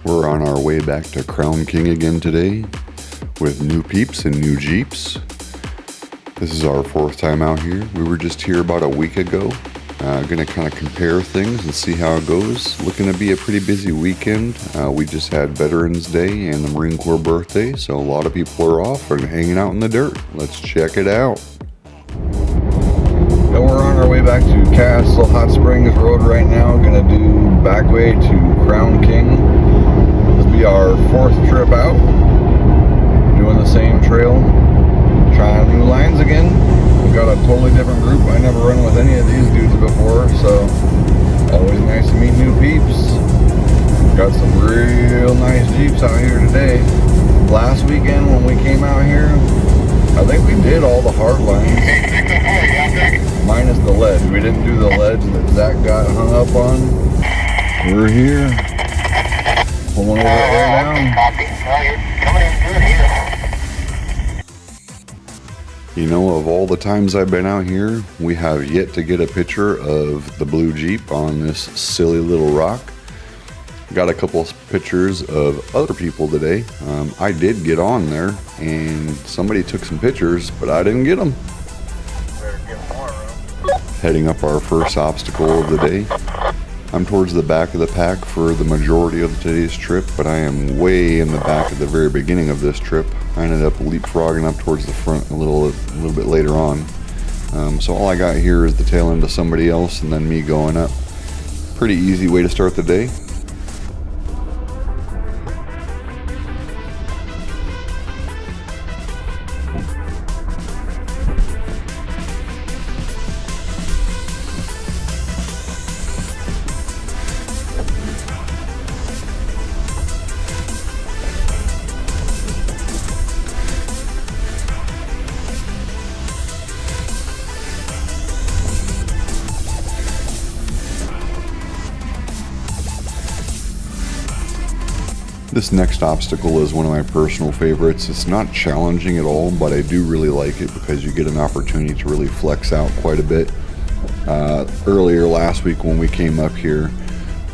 We're on our way back to Crown King again today with new peeps and new Jeeps. This is our fourth time out here. We were just here about a week ago. Gonna kind of compare things and see how it goes. Looking to be a pretty busy weekend. We just had Veterans Day and the Marine Corps birthday, so a lot of people are off and hanging out in the dirt. Let's check it out. And we're on our way back to Castle Hot Springs Road right now. Gonna do Backway to Crown King. This will be our fourth trip out. Doing the same trail. Trying new lines again. We got a totally different group. I never run with any of these dudes before, so always nice to meet new peeps. Got some real nice Jeeps out here today. Last weekend when we came out here, I think we did all the hard lines. Minus the ledge. We didn't do the ledge that Zach got hung up on. We're here. Pulling over right now. Coming in good here. You know, of all the times I've been out here, we have yet to get a picture of the blue Jeep on this silly little rock. Got a couple of pictures of other people today. I did get on there and somebody took some pictures, but I didn't get them. Heading up our first obstacle of the day. I'm towards the back of the pack for the majority of today's trip, but I am way in the back at the very beginning of this trip. I ended up leapfrogging up towards the front a little bit later on. So all I got here is the tail end of somebody else and then me going up. Pretty easy way to start the day. This next obstacle is one of my personal favorites. It's not challenging at all, but I do really like it because you get an opportunity to really flex out quite a bit. Earlier last week when we came up here,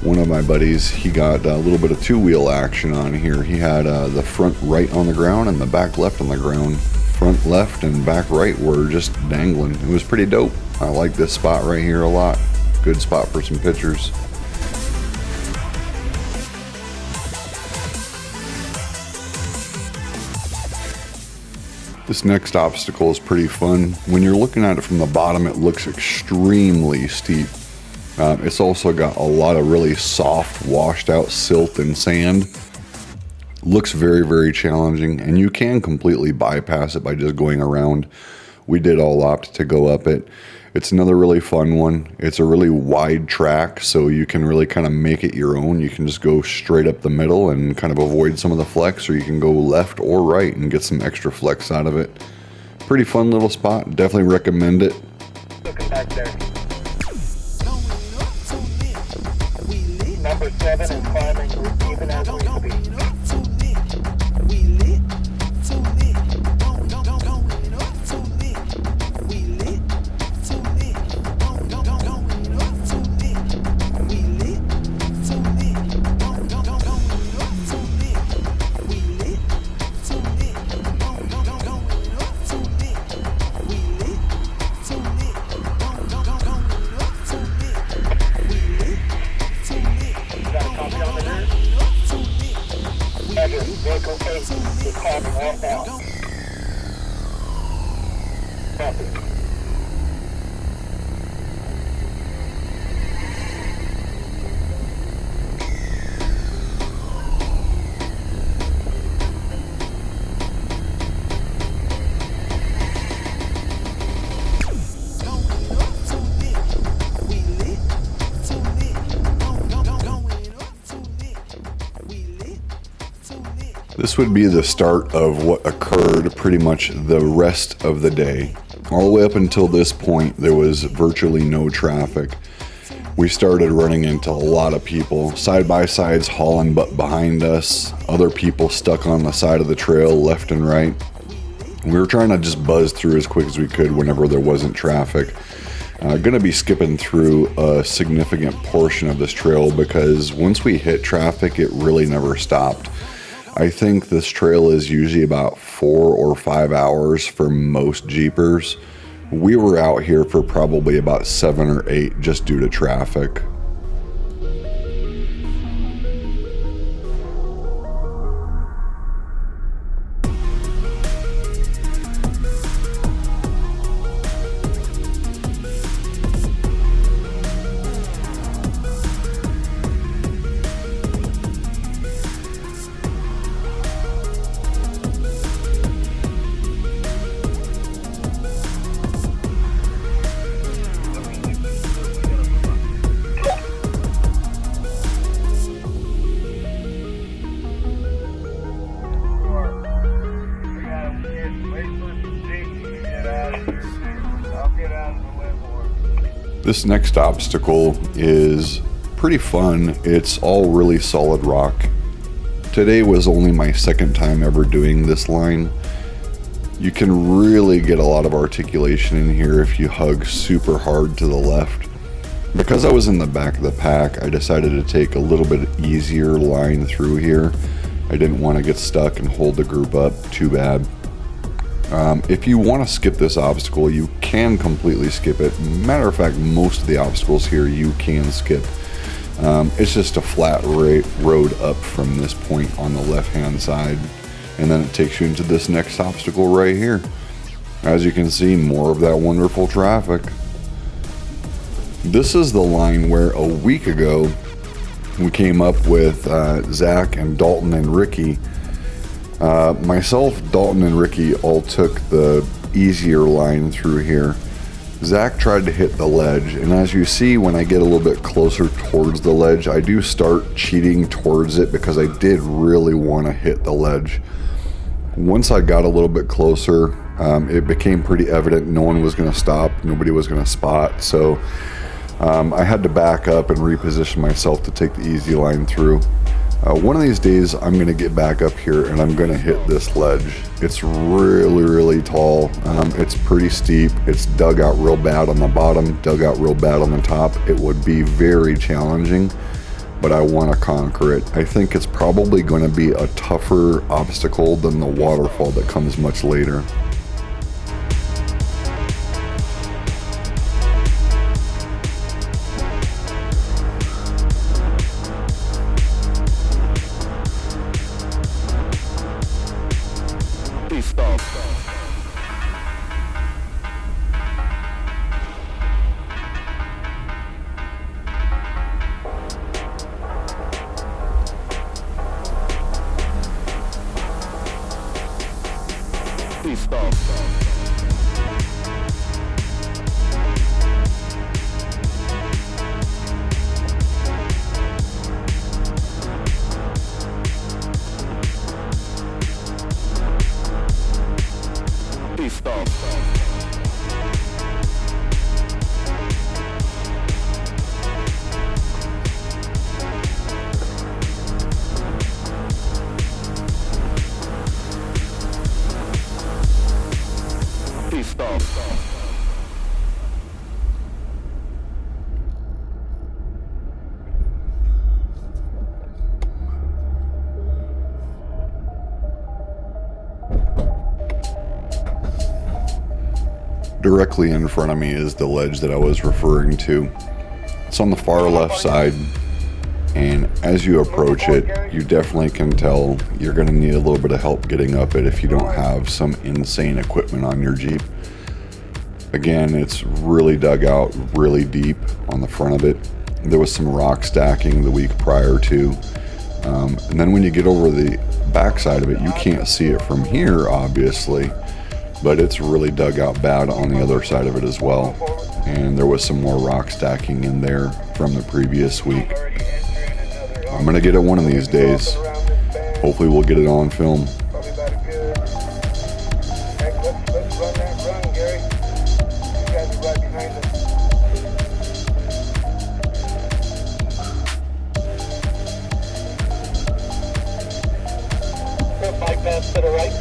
one of my buddies, he got a little bit of two-wheel action on here. He had the front right on the ground and the back left on the ground. Front left and back right were just dangling. It was pretty dope. I like this spot right here a lot. Good spot for some pictures. This next obstacle is pretty fun. When you're looking at it from the bottom, it looks extremely steep. It's also got a lot of really soft, washed out silt and sand. Looks very, very challenging, and you can completely bypass it by just going around. We did all opt to go up it. It's another really fun one. It's a really wide track, so you can really kind of make it your own. You can just go straight up the middle and kind of avoid some of the flex, or you can go left or right and get some extra flex out of it. Pretty fun little spot. Definitely recommend it. Looking back there. Number 7 and climbing even as we speak. Vehicle 8 is climbing right now. Copy. This would be the start of what occurred pretty much the rest of the day. All the way up until this point, there was virtually no traffic. We started running into a lot of people, side-by-sides hauling butt behind us, other people stuck on the side of the trail left and right. We were trying to just buzz through as quick as we could whenever there wasn't traffic. Going to be skipping through a significant portion of this trail because once we hit traffic, it really never stopped. I think this trail is usually about 4 or 5 hours for most Jeepers. We were out here for probably about 7 or 8 just due to traffic. This next obstacle is pretty fun. It's all really solid rock. Today was only my second time ever doing this line. You can really get a lot of articulation in here if you hug super hard to the left. Because I was in the back of the pack, I decided to take a little bit easier line through here. I didn't want to get stuck and hold the group up too bad. If you want to skip this obstacle, you can completely skip it. Matter of fact, most of the obstacles here you can skip. It's just a flat road up from this point on the left hand side, and then it takes you into this next obstacle right here. As you can see, more of that wonderful traffic. This is the line where a week ago we came up with Zach and Dalton and Ricky. Myself, Dalton, and Ricky all took the easier line through here. Zach tried to hit the ledge, and as you see, when I get a little bit closer towards the ledge, I do start cheating towards it because I did really want to hit the ledge. Once I got a little bit closer, it became pretty evident no one was going to stop, nobody was going to spot, so I had to back up and reposition myself to take the easy line through. One of these days I'm going to get back up here and I'm going to hit this ledge. It's really tall. It's pretty steep. It's dug out real bad on the bottom, dug out real bad on the top. It would be very challenging, but I want to conquer it. I think it's probably going to be a tougher obstacle than the waterfall that comes much later. Directly in front of me is the ledge that I was referring to. It's on the far left side, and as you approach it, you definitely can tell you're going to need a little bit of help getting up it if you don't have some insane equipment on your Jeep. Again, it's really dug out really deep on the front of it. There was some rock stacking the week prior to, and then when you get over the back side of it, you can't see it from here obviously, but it's really dug out bad on the other side of it as well. And there was some more rock stacking in there from the previous week. I'm gonna get it one of these days. Hopefully we'll get it on film. Bypass to the right.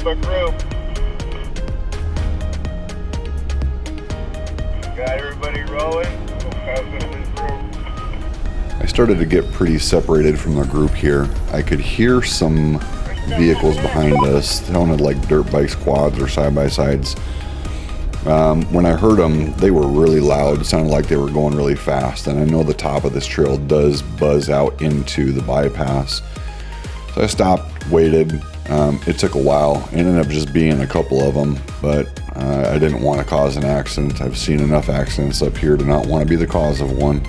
a group. Got everybody rolling. We'll pass it in this group. I started to get pretty separated from the group here. I could hear some vehicles behind us. Sounded like dirt bikes, quads, or side-by-sides. When I heard them, they were really loud. It sounded like they were going really fast. And I know the top of this trail does buzz out into the bypass. So I stopped, waited. It took a while. It ended up just being a couple of them, but I didn't want to cause an accident. I've seen enough accidents up here to not want to be the cause of one.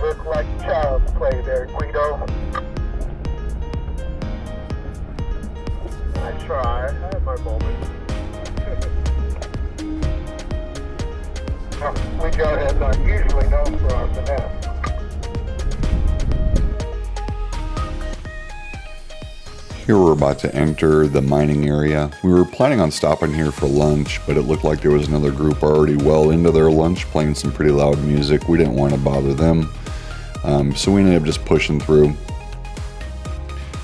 Look like child's play there, Guido. I try. I have my moments. We go ahead, not usually known for our finesse. Here we're about to enter the mining area. We were planning on stopping here for lunch, but it looked like there was another group already well into their lunch playing some pretty loud music. We didn't want to bother them, so we ended up just pushing through.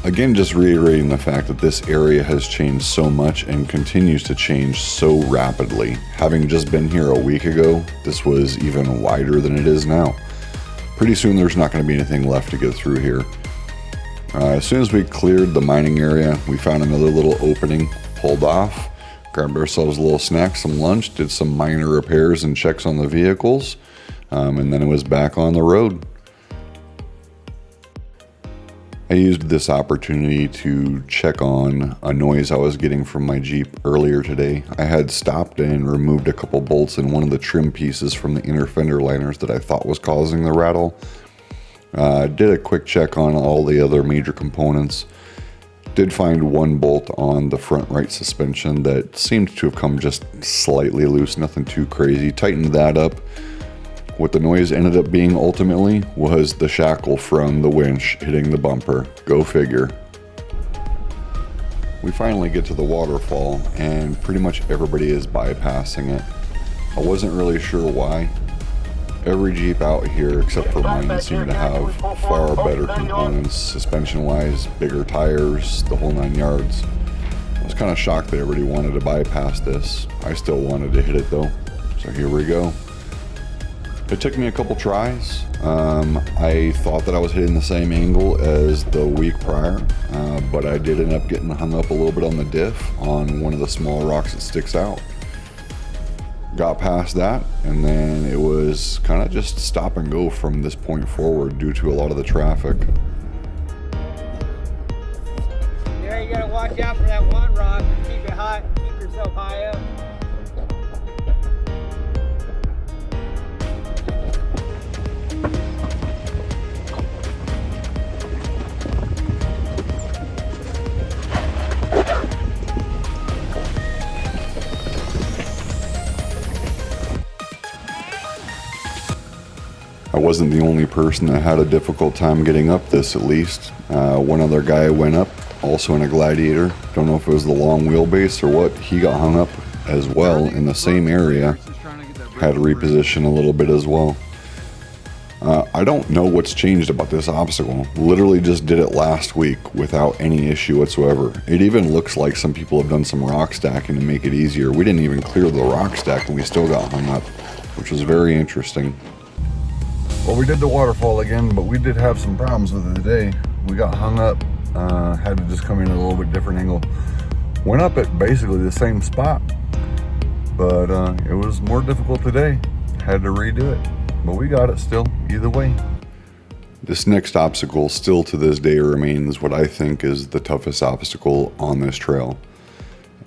Again, just reiterating the fact that this area has changed so much and continues to change so rapidly. Having just been here a week ago, this was even wider than it is now. Pretty soon there's not going to be anything left to get through here. As soon as we cleared the mining area, we found another little opening, pulled off, grabbed ourselves a little snack, some lunch, did some minor repairs and checks on the vehicles, and then it was back on the road. I used this opportunity to check on a noise I was getting from my Jeep earlier today. I had stopped and removed a couple bolts and one of the trim pieces from the inner fender liners that I thought was causing the rattle. Did a quick check on all the other major components. Did find one bolt on the front right suspension that seemed to have come just slightly loose, nothing too crazy. Tightened that up. What the noise ended up being ultimately was the shackle from the winch hitting the bumper. Go figure. We finally get to the waterfall and pretty much everybody is bypassing it. I wasn't really sure why. Every Jeep out here except for mine seemed to have far better components, suspension wise, bigger tires, the whole 9 yards. I was kind of shocked that everybody wanted to bypass this. I still wanted to hit it though, so here we go. It took me a couple tries. I thought that I was hitting the same angle as the week prior, but I did end up getting hung up a little bit on the diff on one of the small rocks that sticks out. Got past that, and then it was kind of just stop and go from this point forward due to a lot of the traffic. Yeah, you gotta watch out for that one rock and keep it high, keep yourself high up. I wasn't the only person that had a difficult time getting up this, at least. One other guy went up, also in a Gladiator. Don't know if it was the long wheelbase or what. He got hung up as well in the same area. Had to reposition a little bit as well. I don't know what's changed about this obstacle. Literally just did it last week without any issue whatsoever. It even looks like some people have done some rock stacking to make it easier. We didn't even clear the rock stack and we still got hung up, which was very interesting. Well, we did the waterfall again, but we did have some problems with it today. We got hung up, had to just come in at a little bit different angle. Went up at basically the same spot, but it was more difficult today. Had to redo it, but we got it still, either way. This next obstacle still to this day remains what I think is the toughest obstacle on this trail.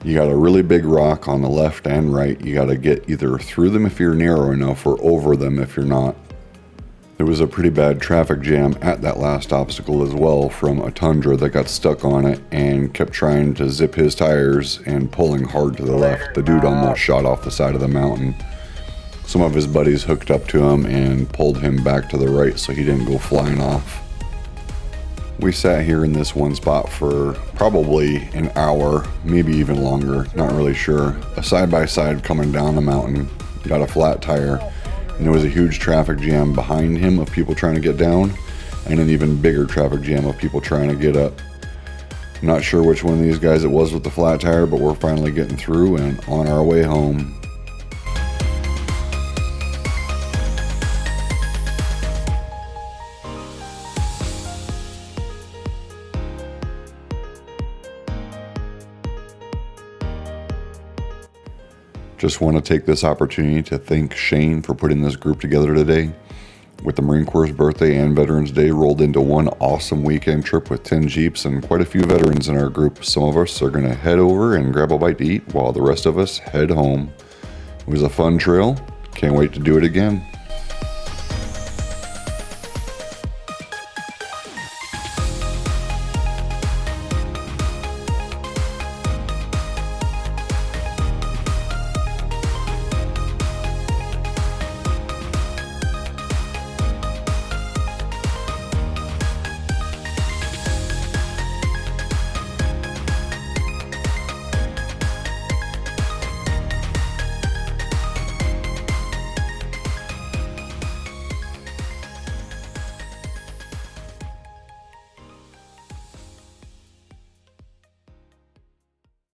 You got a really big rock on the left and right. You got to get either through them if you're narrow enough or over them if you're not. There was a pretty bad traffic jam at that last obstacle as well from a Tundra that got stuck on it and kept trying to zip his tires and pulling hard to the left. The dude almost shot off the side of the mountain. Some of his buddies hooked up to him and pulled him back to the right so he didn't go flying off. We sat here in this one spot for probably an hour, maybe even longer, not really sure. A side-by-side coming down the mountain, got a flat tire, and there was a huge traffic jam behind him of people trying to get down, and an even bigger traffic jam of people trying to get up. I'm not sure which one of these guys it was with the flat tire, but we're finally getting through and on our way home. Just want to take this opportunity to thank Shane for putting this group together today. With the Marine Corps' birthday and Veterans Day rolled into one awesome weekend trip with 10 Jeeps and quite a few veterans in our group, some of us are going to head over and grab a bite to eat while the rest of us head home. It was a fun trail. Can't wait to do it again.